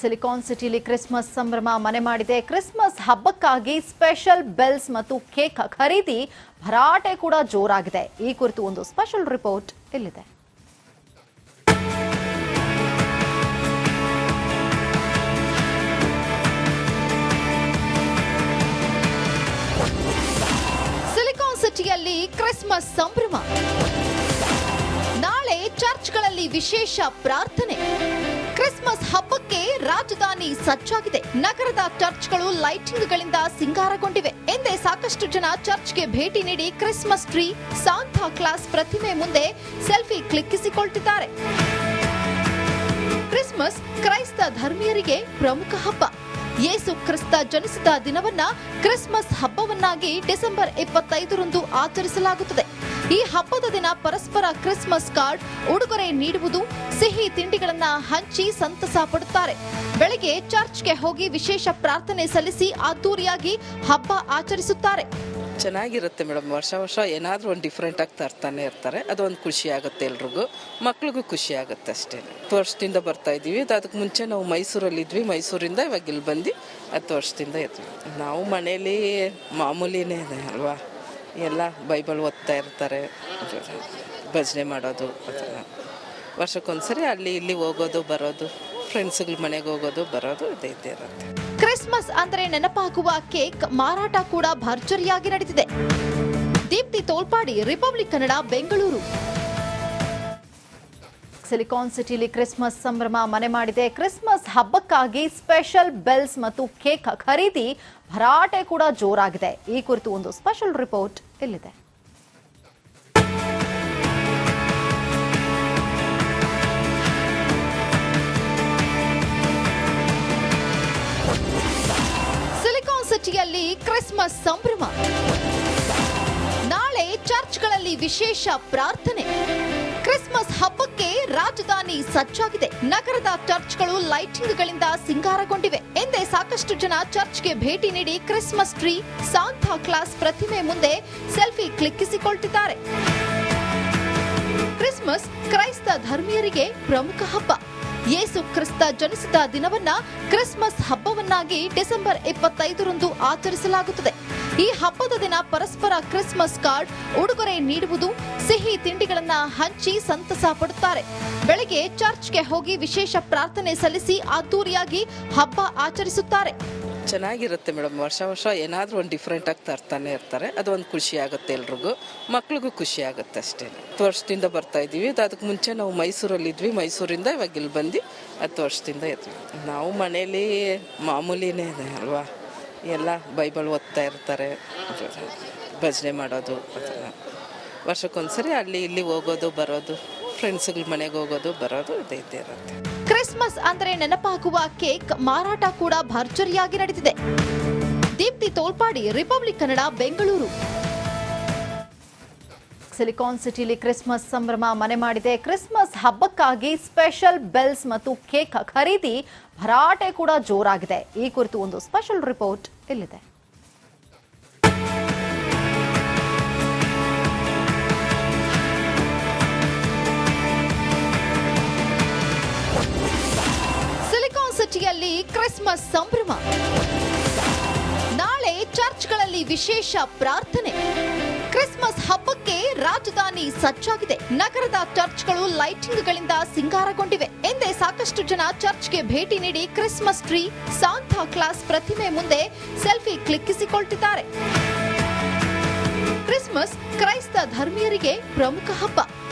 Silicon ಸಿಟಿಲಿ Christmas ಸಂಭ್ರಮ ಮನೆ ಮಾಡಿದೆ. ಕ್ರಿಸ್ಮಸ್ ಹಬ್ಬಕ್ಕಾಗಿ ಸ್ಪೆಷಲ್ ಬೆಲ್ಸ್ ಮತ್ತು ಕೇಕ್ ಖರೀದಿ ಭರಾಟೆ ಕೂಡ ಜೋರಾಗಿದೆ. ಈ ಕುರಿತು ಒಂದು ಸ್ಪೆಷಲ್ ರಿಪೋರ್ಟ್ ಇಲ್ಲಿದೆ. ಸಿಲಿಕಾನ್ ಸಿಟಿಯಲ್ಲಿ ಕ್ರಿಸ್ಮಸ್ ಸಂಭ್ರಮ. ನಾಳೆ ಚರ್ಚ್ಗಳಲ್ಲಿ ವಿಶೇಷ ಪ್ರಾರ್ಥನೆ. ಕ್ರಿಸ್ಮಸ್ ಹಬ್ಬಕ್ಕೆ ರಾಜಧಾನಿ ಸಜ್ಜಾಗಿದೆ. ನಗರದ ಚರ್ಚ್ಗಳು ಲೈಟಿಂಗ್ಗಳಿಂದ ಸಿಂಗಾರಗೊಂಡಿವೆ. ಎಂದೇ ಸಾಕಷ್ಟು ಜನ ಚರ್ಚ್ಗೆ ಭೇಟಿ ನೀಡಿ ಕ್ರಿಸ್ಮಸ್ ಟ್ರೀ, ಸಾಂತಾ ಕ್ಲಾಸ್ ಪ್ರತಿಮೆ ಮುಂದೆ ಸೆಲ್ಫಿ ಕ್ಲಿಕ್ಕಿಸಿಕೊಳ್ತಿದ್ದಾರೆ. ಕ್ರಿಸ್ಮಸ್ ಕ್ರೈಸ್ತ ಧರ್ಮೀಯರಿಗೆ ಪ್ರಮುಖ ಹಬ್ಬ. ಯೇಸು ಕ್ರಿಸ್ತ ಜನಿಸಿದ ದಿನವನ್ನ ಕ್ರಿಸ್ಮಸ್ ಹಬ್ಬವನ್ನಾಗಿ ಡಿಸೆಂಬರ್ 25ರಂದು ಆಚರಿಸಲಾಗುತ್ತದೆ. ಈ ಹಬ್ಬದ ದಿನ ಪರಸ್ಪರ ಕ್ರಿಸ್ಮಸ್ ಕಾರ್ಡ್, ಉಡುಗೊರೆ ನೀಡುವುದು, ಸಿಹಿ ತಿಂಡಿಗಳನ್ನ ಹಂಚಿ ಸಂತಸ ಪಡುತ್ತಾರೆ. ಬೆಳಗ್ಗೆ ಚರ್ಚ್ಗೆ ಹೋಗಿ ವಿಶೇಷ ಪ್ರಾರ್ಥನೆ ಸಲ್ಲಿಸಿ ಅದ್ದೂರಿಯಾಗಿ ಹಬ್ಬ ಆಚರಿಸುತ್ತಾರೆ. ಚೆನ್ನಾಗಿರುತ್ತೆ ಮೇಡಮ್. ವರ್ಷ ಏನಾದರೂ ಒಂದು ಡಿಫ್ರೆಂಟ್ ಆಗಿ ತರ್ತಾನೆ ಇರ್ತಾರೆ. ಅದೊಂದು ಖುಷಿ ಆಗುತ್ತೆ ಎಲ್ರಿಗೂ, ಮಕ್ಳಿಗೂ ಖುಷಿ ಆಗುತ್ತೆ ಅಷ್ಟೇ. 10 ವರ್ಷದಿಂದ ಬರ್ತಾ ಇದ್ದೀವಿ. ಅದಕ್ಕೆ ಮುಂಚೆ ನಾವು ಮೈಸೂರಲ್ಲಿದ್ವಿ. ಮೈಸೂರಿಂದ ಇವಾಗ ಇಲ್ಲಿ ಬಂದು 10 ವರ್ಷದಿಂದ ಇದ್ವಿ. ನಾವು ಮನೇಲಿ ಮಾಮೂಲಿನೇ ಅಲ್ವಾ, ಎಲ್ಲ ಬೈಬಲ್ ಓದ್ತಾ ಇರ್ತಾರೆ, ಭಜನೆ ಮಾಡೋದು. ವರ್ಷಕ್ಕೊಂದ್ಸರಿ ಅಲ್ಲಿ ಇಲ್ಲಿ ಹೋಗೋದು ಬರೋದು, ಫ್ರೆಂಡ್ಸ್ಗಳ ಮನೆಗೆ ಹೋಗೋದು ಬರೋದು ಇದೇ ಇರುತ್ತೆ. ಕ್ರಿಸ್ಮಸ್ ಅಂದ್ರೆ ನೆನಪಾಗುವ ಕೇಕ್ ಮಾರಾಟ ಕೂಡ ಭರ್ಜರಿಯಾಗಿ ನಡೆದಿದೆ. ದೀಪ್ತಿ ತೋಲ್ಪಾಡಿ, ರಿಪಬ್ಲಿಕ್ ಕನ್ನಡ, ಬೆಂಗಳೂರು. ಸಿಲಿಕಾನ್ ಸಿಟಿಲಿ ಕ್ರಿಸ್ಮಸ್ ಸಂಭ್ರಮ ಮನೆ ಮಾಡಿದೆ. ಕ್ರಿಸ್ಮಸ್ ಹಬ್ಬಕ್ಕಾಗಿ ಸ್ಪೆಷಲ್ ಬೆಲ್ಸ್ ಮತ್ತು ಕೇಕ್ ಖರೀದಿ ಭರಾಟೆ ಕೂಡ ಜೋರಾಗಿದೆ. ಈ ಕುರಿತು ಒಂದು ಸ್ಪೆಷಲ್ ರಿಪೋರ್ಟ್ ಇಲ್ಲಿದೆ. ಸಿಲಿಕಾನ್ ಸಿಟಿಯಲ್ಲಿ ಕ್ರಿಸ್ಮಸ್ ಸಂಭ್ರಮ. ನಾಳೆ ಚರ್ಚ್ಗಳಲ್ಲಿ ವಿಶೇಷ ಪ್ರಾರ್ಥನೆ. ಕ್ರಿಸ್ಮಸ್ ಹಬ್ಬಕ್ಕೆ ರಾಜಧಾನಿ ಸಜ್ಜಾಗಿದೆ. ನಗರದ ಚರ್ಚ್ಗಳು ಲೈಟಿಂಗ್ಗಳಿಂದ ಸಿಂಗಾರಗೊಂಡಿವೆ. ಎಂದೇ ಸಾಕಷ್ಟು ಜನ ಚರ್ಚ್ಗೆ ಭೇಟಿ ನೀಡಿ ಕ್ರಿಸ್ಮಸ್ ಟ್ರೀ, ಸಾಂತಾ ಕ್ಲಾಸ್ ಪ್ರತಿಮೆ ಮುಂದೆ ಸೆಲ್ಫಿ ಕ್ಲಿಕ್ಕಿಸಿಕೊಳ್ತಿದ್ದಾರೆ. ಕ್ರಿಸ್ಮಸ್ ಕ್ರೈಸ್ತ ಧರ್ಮೀಯರಿಗೆ ಪ್ರಮುಖ ಹಬ್ಬ. ಯೇಸು ಕ್ರಿಸ್ತ ಜನಿಸಿದ ದಿನವನ್ನ ಕ್ರಿಸ್ಮಸ್ ಹಬ್ಬವನ್ನಾಗಿ ಡಿಸೆಂಬರ್ 25ರಂದು ಆಚರಿಸಲಾಗುತ್ತದೆ. ಈ ಹಬ್ಬದ ದಿನ ಪರಸ್ಪರ ಕ್ರಿಸ್ಮಸ್ ಕಾರ್ಡ್, ಉಡುಗೊರೆ ನೀಡುವುದು, ಸಿಹಿ ತಿಂಡಿಗಳನ್ನ ಹಂಚಿ ಸಂತಸ ಪಡುತ್ತಾರೆ. ಬೆಳಗ್ಗೆ ಚರ್ಚ್ಗೆ ಹೋಗಿ ವಿಶೇಷ ಪ್ರಾರ್ಥನೆ ಸಲ್ಲಿಸಿ ಅದ್ದೂರಿಯಾಗಿ ಹಬ್ಬ ಆಚರಿಸುತ್ತಾರೆ. ಚೆನ್ನಾಗಿರುತ್ತೆ ಮೇಡಮ್. ವರ್ಷ ಏನಾದರೂ ಒಂದು ಡಿಫ್ರೆಂಟ್ ಆಗಿ ತರ್ತಾನೆ ಇರ್ತಾರೆ. ಅದೊಂದು ಖುಷಿ ಆಗುತ್ತೆ ಎಲ್ರಿಗೂ, ಮಕ್ಳಿಗೂ ಖುಷಿ ಆಗುತ್ತೆ ಅಷ್ಟೇ. 10 ವರ್ಷದಿಂದ ಬರ್ತಾ ಇದ್ದೀವಿ. ಅದಕ್ಕೆ ಮುಂಚೆ ನಾವು ಮೈಸೂರಲ್ಲಿದ್ವಿ. ಮೈಸೂರಿಂದ ಇವಾಗ ಇಲ್ಲಿ ಬಂದು 10 ವರ್ಷದಿಂದ ಇದ್ವಿ. ನಾವು ಮನೇಲಿ ಮಾಮೂಲಿನೇ ಅಲ್ವಾ, ಎಲ್ಲ ಬೈಬಲ್ ಓದ್ತಾ ಇರ್ತಾರೆ, ಭಜನೆ ಮಾಡೋದು. ವರ್ಷಕ್ಕೊಂದ್ಸರಿ ಅಲ್ಲಿ ಇಲ್ಲಿ ಹೋಗೋದು ಬರೋದು, ಫ್ರೆಂಡ್ಸ್ಗಳ ಮನೆಗೆ ಹೋಗೋದು ಬರೋದು ಇದೇ ಇರುತ್ತೆ. ಕ್ರಿಸ್ಮಸ್ ಅಂದ್ರೆ ನೆನಪಾಗುವ ಕೇಕ್ ಮಾರಾಟ ಕೂಡ ಭರ್ಜರಿಯಾಗಿ ನಡೆದಿದೆ. ದೀಪ್ತಿ ತೋಲ್ಪಾಡಿ, ರಿಪಬ್ಲಿಕ್ ಕನ್ನಡ, ಬೆಂಗಳೂರು. ಸಿಲಿಕಾನ್ ಸಿಟಿಲಿ ಕ್ರಿಸ್ಮಸ್ ಸಂಭ್ರಮ ಮನೆ ಮಾಡಿದೆ. ಕ್ರಿಸ್ಮಸ್ ಹಬ್ಬಕ್ಕಾಗಿ ಸ್ಪೆಷಲ್ ಬೆಲ್ಸ್ ಮತ್ತು ಕೇಕ್ ಖರೀದಿ ಭರಾಟೆ ಕೂಡ ಜೋರಾಗಿದೆ. ಈ ಕುರಿತು ಒಂದು ಸ್ಪೆಷಲ್ ರಿಪೋರ್ಟ್ ಇಲ್ಲಿದೆ. ಸಿಲಿಕಾನ್ ಸಿಟಿಯಲ್ಲಿ ಕ್ರಿಸ್ಮಸ್ ಸಂಭ್ರಮ. ನಾಳೆ ಚರ್ಚ್ಗಳಲ್ಲಿ ವಿಶೇಷ ಪ್ರಾರ್ಥನೆ. ಕ್ರಿಸ್ಮಸ್ ಹಬ್ಬಕ್ಕೆ ರಾಜಧಾನಿ ಸಜ್ಜಾಗಿದೆ. ನಗರದ ಚರ್ಚ್ಗಳು ಲೈಟಿಂಗ್ಗಳಿಂದ ಸಿಂಗಾರಗೊಂಡಿವೆ. ಎಂದೇ ಸಾಕಷ್ಟು ಜನ ಚರ್ಚ್ಗೆ ಭೇಟಿ ನೀಡಿ ಕ್ರಿಸ್ಮಸ್ ಟ್ರೀ, ಸಾಂತಾ ಕ್ಲಾಸ್ ಪ್ರತಿಮೆ ಮುಂದೆ ಸೆಲ್ಫಿ ಕ್ಲಿಕ್ಕಿಸಿಕೊಳ್ತಿದ್ದಾರೆ. ಕ್ರಿಸ್ಮಸ್ ಕ್ರೈಸ್ತ ಧರ್ಮೀಯರಿಗೆ ಪ್ರಮುಖ ಹಬ್ಬ.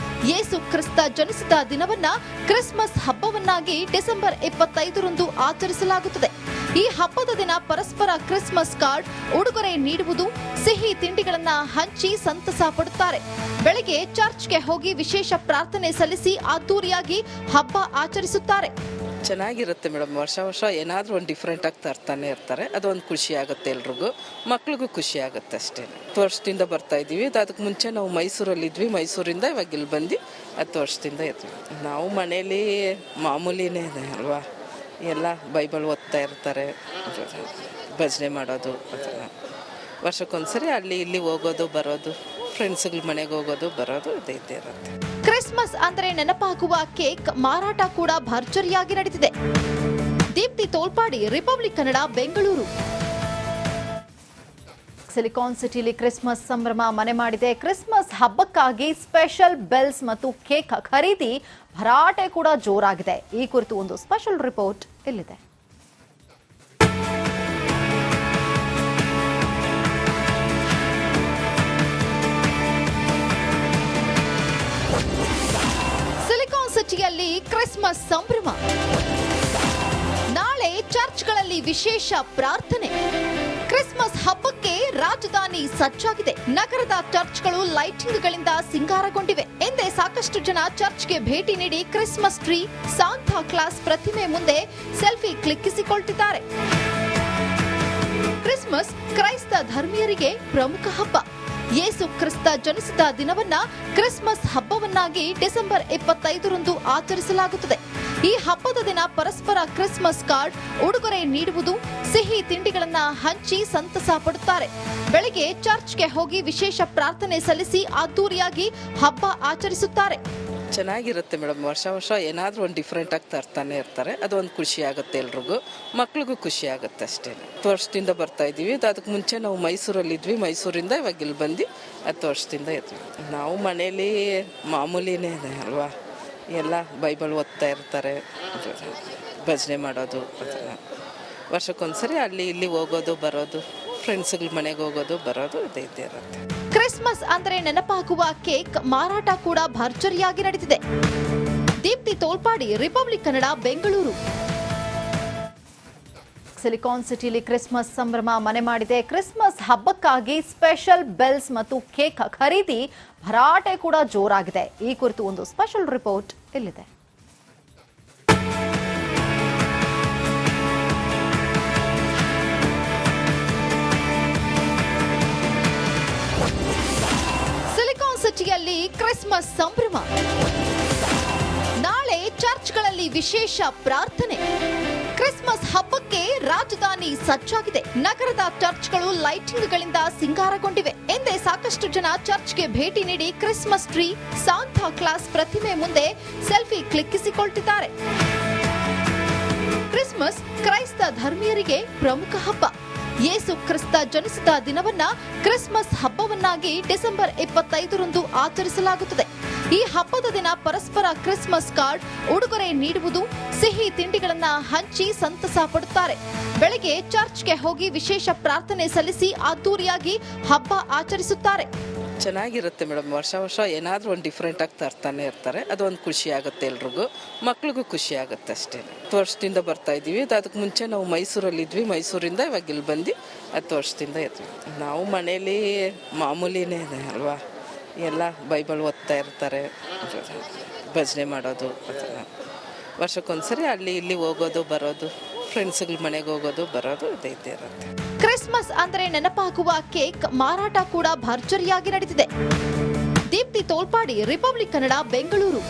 ಯೇಸು ಕ್ರಿಸ್ತ ಜನಿಸಿದ ದಿನವನ್ನ ಕ್ರಿಸ್ಮಸ್ ಹಬ್ಬವನ್ನಾಗಿ ಡಿಸೆಂಬರ್ 25ರಂದು ಆಚರಿಸಲಾಗುತ್ತದೆ. ಈ ಹಬ್ಬದ ದಿನ ಪರಸ್ಪರ ಕ್ರಿಸ್ಮಸ್ ಕಾರ್ಡ್, ಉಡುಗೊರೆ ನೀಡುವುದು, ಸಿಹಿ ತಿಂಡಿಗಳನ್ನ ಹಂಚಿ ಸಂತಸ ಪಡುತ್ತಾರೆ. ಬೆಳಗ್ಗೆ ಚರ್ಚ್ಗೆ ಹೋಗಿ ವಿಶೇಷ ಪ್ರಾರ್ಥನೆ ಸಲ್ಲಿಸಿ ಅದ್ದೂರಿಯಾಗಿ ಹಬ್ಬ ಆಚರಿಸುತ್ತಾರೆ. ಚೆನ್ನಾಗಿರುತ್ತೆ ಮೇಡಮ್. ವರ್ಷ ಏನಾದರೂ ಒಂದು ಡಿಫ್ರೆಂಟ್ ಆಗಿ ತರ್ತಾನೆ ಇರ್ತಾರೆ. ಅದೊಂದು ಖುಷಿ ಆಗುತ್ತೆ ಎಲ್ರಿಗೂ, ಮಕ್ಳಿಗೂ ಖುಷಿ ಆಗುತ್ತೆ ಅಷ್ಟೇ. 10 ವರ್ಷದಿಂದ ಬರ್ತಾ ಇದ್ದೀವಿ. ಅದಕ್ಕೆ ಮುಂಚೆ ನಾವು ಮೈಸೂರಲ್ಲಿದ್ವಿ. ಮೈಸೂರಿಂದ ಇವಾಗ ಇಲ್ಲಿ ಬಂದು 10 ವರ್ಷದಿಂದ ಇದ್ವಿ. ನಾವು ಮನೇಲಿ ಮಾಮೂಲಿನೇ ಅಲ್ವಾ, ಎಲ್ಲ ಬೈಬಲ್ ಓದ್ತಾ ಇರ್ತಾರೆ, ಭಜನೆ ಮಾಡೋದು. ವರ್ಷಕ್ಕೊಂದ್ಸರಿ ಅಲ್ಲಿ ಇಲ್ಲಿ ಹೋಗೋದು ಬರೋದು, ಫ್ರೆಂಡ್ಸ್ಗಳ ಮನೆಗೆ ಹೋಗೋದು ಬರೋದು ಇದೇ ಇರುತ್ತೆ. ಕ್ರಿಸ್ಮಸ್ ಅಂದ್ರೆ ನೆನಪಾಗುವ ಕೇಕ್ ಮಾರಾಟ ಕೂಡ ಭರ್ಜರಿಯಾಗಿ ನಡೆದಿದೆ. ದೀಪ್ತಿ ತೋಲ್ಪಾಡಿ, ರಿಪಬ್ಲಿಕ್ ಕನ್ನಡ, ಬೆಂಗಳೂರು. ಸಿಲಿಕಾನ್ ಸಿಟಿಲಿ ಕ್ರಿಸ್ಮಸ್ ಸಂಭ್ರಮ ಮನೆ ಮಾಡಿದೆ. ಕ್ರಿಸ್ಮಸ್ ಹಬ್ಬಕ್ಕಾಗಿ ಸ್ಪೆಷಲ್ ಬೆಲ್ಸ್ ಮತ್ತು ಕೇಕ್ ಖರೀದಿ ಭರಾಟೆ ಕೂಡ ಜೋರಾಗಿದೆ. ಈ ಕುರಿತು ಒಂದು ಸ್ಪೆಷಲ್ ರಿಪೋರ್ಟ್ ಇಲ್ಲಿದೆ. ಸಿಲಿಕಾನ್ ಸಿಟಿಯಲ್ಲಿ ಕ್ರಿಸ್ಮಸ್ ಸಂಭ್ರಮ. ನಾಳೆ ಚರ್ಚ್ಗಳಲ್ಲಿ ವಿಶೇಷ ಪ್ರಾರ್ಥನೆ. ಕ್ರಿಸ್ಮಸ್ ಹಬ್ಬಕ್ಕೆ ರಾಜಧಾನಿ ಸಜ್ಜಾಗಿದೆ. ನಗರದ ಚರ್ಚ್ಗಳು ಲೈಟಿಂಗ್ಗಳಿಂದ ಸಿಂಗಾರಗೊಂಡಿವೆ. ಎಂದೇ ಸಾಕಷ್ಟು ಜನ ಚರ್ಚ್ಗೆ ಭೇಟಿ ನೀಡಿ ಕ್ರಿಸ್ಮಸ್ ಟ್ರೀ, ಸಾಂತಾ ಕ್ಲಾಸ್ ಪ್ರತಿಮೆ ಮುಂದೆ ಸೆಲ್ಫಿ ಕ್ಲಿಕ್ಕಿಸಿಕೊಳ್ತಿದ್ದಾರೆ. ಕ್ರಿಸ್ಮಸ್ ಕ್ರೈಸ್ತ ಧರ್ಮೀಯರಿಗೆ ಪ್ರಮುಖ ಹಬ್ಬ. ಯೇಸು ಕ್ರಿಸ್ತ ಜನಿಸಿದ ದಿನವನ್ನ ಕ್ರಿಸ್ಮಸ್ ಹಬ್ಬವನ್ನಾಗಿ ಡಿಸೆಂಬರ್ 25ರಂದು ಆಚರಿಸಲಾಗುತ್ತದೆ. ಈ ಹಬ್ಬದ ದಿನ ಪರಸ್ಪರ ಕ್ರಿಸ್ಮಸ್ ಕಾರ್ಡ್, ಉಡುಗೊರೆ ನೀಡುವುದು, ಸಿಹಿ ತಿಂಡಿಗಳನ್ನ ಹಂಚಿ ಸಂತಸ ಪಡುತ್ತಾರೆ. ಬೆಳಗ್ಗೆ ಚರ್ಚ್ಗೆ ಹೋಗಿ ವಿಶೇಷ ಪ್ರಾರ್ಥನೆ ಸಲ್ಲಿಸಿ ಅದ್ದೂರಿಯಾಗಿ ಹಬ್ಬ ಆಚರಿಸುತ್ತಾರೆ. ಚೆನ್ನಾಗಿರುತ್ತೆ ಮೇಡಮ್. ವರ್ಷ ಏನಾದರೂ ಒಂದು ಡಿಫ್ರೆಂಟ್ ಆಗಿ ತರ್ತಾನೆ ಇರ್ತಾರೆ. ಅದೊಂದು ಖುಷಿ ಆಗುತ್ತೆ ಎಲ್ರಿಗೂ, ಮಕ್ಳಿಗೂ ಖುಷಿ ಆಗುತ್ತೆ ಅಷ್ಟೇ. 10 ವರ್ಷದಿಂದ ಬರ್ತಾ ಇದ್ದೀವಿ. ಅದಕ್ಕೆ ಮುಂಚೆ ನಾವು ಮೈಸೂರಲ್ಲಿದ್ವಿ. ಮೈಸೂರಿಂದ ಇವಾಗ ಇಲ್ಲಿ ಬಂದು 10 ವರ್ಷದಿಂದ ಇದ್ವಿ. ನಾವು ಮನೇಲಿ ಮಾಮೂಲಿನೇ ಅಲ್ವಾ, ಎಲ್ಲ ಬೈಬಲ್ ಓದ್ತಾ ಇರ್ತಾರೆ, ಭಜನೆ ಮಾಡೋದು. ವರ್ಷಕ್ಕೊಂದ್ಸರಿ ಅಲ್ಲಿ ಇಲ್ಲಿ ಹೋಗೋದು ಬರೋದು, ಫ್ರೆಂಡ್ಸ್ಗಳ ಮನೆಗೆ ಹೋಗೋದು ಬರೋದು ಇದೇ ಇರುತ್ತೆ. ಕ್ರಿಸ್ಮಸ್ ಅಂದರೆ ನೆನಪಾಗುವ ಕೇಕ್ ಮಾರಾಟ ಕೂಡ ಭರ್ಜರಿಯಾಗಿ ನಡೆದಿದೆ. ದೀಪ್ತಿ ತೋಲ್ಪಾಡಿ, ರಿಪಬ್ಲಿಕ್ ಕನ್ನಡ, ಬೆಂಗಳೂರು. ಸಿಲಿಕಾನ್ ಸಿಟಿಲಿ ಕ್ರಿಸ್ಮಸ್ ಸಂಭ್ರಮ ಮನೆ ಮಾಡಿದೆ. ಕ್ರಿಸ್ಮಸ್ ಹಬ್ಬಕ್ಕಾಗಿ ಸ್ಪೆಷಲ್ ಬೆಲ್ಸ್ ಮತ್ತು ಕೇಕ್ ಖರೀದಿ ಭರಾಟೆ ಕೂಡ ಜೋರಾಗಿದೆ. ಈ ಕುರಿತು ಒಂದು ಸ್ಪೆಷಲ್ ರಿಪೋರ್ಟ್ ಇಲ್ಲಿದೆ. ಸಿಲಿಕಾನ್ ಸಿಟಿಯಲ್ಲಿ ಕ್ರಿಸ್ಮಸ್ ಸಂಭ್ರಮ. ನಾಳೆ ಚರ್ಚ್ಗಳಲ್ಲಿ ವಿಶೇಷ ಪ್ರಾರ್ಥನೆ. ಕ್ರಿಸ್ಮಸ್ ಹಬ್ಬಕ್ಕೆ ರಾಜಧಾನಿ ಸಜ್ಜಾಗಿದೆ. ನಗರದ ಚರ್ಚ್ಗಳು ಲೈಟಿಂಗ್ಗಳಿಂದ ಸಿಂಗಾರಗೊಂಡಿವೆ. ಎಂದೇ ಸಾಕಷ್ಟು ಜನ ಚರ್ಚ್ಗೆ ಭೇಟಿ ನೀಡಿ ಕ್ರಿಸ್ಮಸ್ ಟ್ರೀ, ಸಾಂತಾ ಕ್ಲಾಸ್ ಪ್ರತಿಮೆ ಮುಂದೆ ಸೆಲ್ಫಿ ಕ್ಲಿಕ್ಕಿಸಿಕೊಳ್ತಿದ್ದಾರೆ. ಕ್ರಿಸ್ಮಸ್ ಕ್ರೈಸ್ತ ಧರ್ಮೀಯರಿಗೆ ಪ್ರಮುಖ ಹಬ್ಬ. ಯೇಸು ಕ್ರಿಸ್ತ ಜನಿಸಿದ ದಿನವನ್ನ ಕ್ರಿಸ್ಮಸ್ ಹಬ್ಬವನ್ನಾಗಿ ಡಿಸೆಂಬರ್ 25ರಂದು ಆಚರಿಸಲಾಗುತ್ತದೆ. ಈ ಹಬ್ಬದ ದಿನ ಪರಸ್ಪರ ಕ್ರಿಸ್ಮಸ್ ಕಾರ್ಡ್, ಉಡುಗೊರೆ ನೀಡುವುದು, ಸಿಹಿ ತಿಂಡಿಗಳನ್ನ ಹಂಚಿ ಸಂತಸ ಪಡುತ್ತಾರೆ. ಬೆಳಗ್ಗೆ ಚರ್ಚ್ಗೆ ಹೋಗಿ ವಿಶೇಷ ಪ್ರಾರ್ಥನೆ ಸಲ್ಲಿಸಿ ಅದ್ದೂರಿಯಾಗಿ ಹಬ್ಬ ಆಚರಿಸುತ್ತಾರೆ. ಚೆನ್ನಾಗಿರುತ್ತೆ ಮೇಡಮ್. ವರ್ಷ ಏನಾದರೂ ಒಂದು ಡಿಫ್ರೆಂಟ್ ಆಗಿ ತರ್ತಾನೆ ಇರ್ತಾರೆ. ಅದೊಂದು ಖುಷಿ ಆಗುತ್ತೆ ಎಲ್ರಿಗೂ, ಮಕ್ಳಿಗೂ ಖುಷಿ ಆಗುತ್ತೆ ಅಷ್ಟೇ. 10 ವರ್ಷದಿಂದ ಬರ್ತಾ ಇದ್ದೀವಿ. ಅದಕ್ಕೆ ಮುಂಚೆ ನಾವು ಮೈಸೂರಲ್ಲಿದ್ವಿ. ಮೈಸೂರಿಂದ ಇವಾಗ ಇಲ್ಲಿ ಬಂದು 10 ವರ್ಷದಿಂದ ಇದ್ವಿ. ನಾವು ಮನೇಲಿ ಮಾಮೂಲಿನೇ ಅಲ್ವಾ, ಎಲ್ಲ ಬೈಬಲ್ ಓದ್ತಾ ಇರ್ತಾರೆ, ಭಜನೆ ಮಾಡೋದು. ವರ್ಷಕ್ಕೊಂದ್ಸರಿ ಅಲ್ಲಿ ಇಲ್ಲಿ ಹೋಗೋದು ಬರೋದು, ಫ್ರೆಂಡ್ಸ್ಗಳ ಮನೆಗೆ ಹೋಗೋದು ಬರೋದು ಇದೇ ಇರುತ್ತೆ. ಕ್ರಿಸ್ಮಸ್ ಅಂದರೆ ನೆನಪಾಗುವ ಕೇಕ್ ಮಾರಾಟ ಕೂಡ ಭರ್ಜರಿಯಾಗಿ ನಡೆದಿದೆ. ದೀಪ್ತಿ ತೋಲ್ಪಾಡಿ, ರಿಪಬ್ಲಿಕ್ ಕನ್ನಡ, ಬೆಂಗಳೂರು.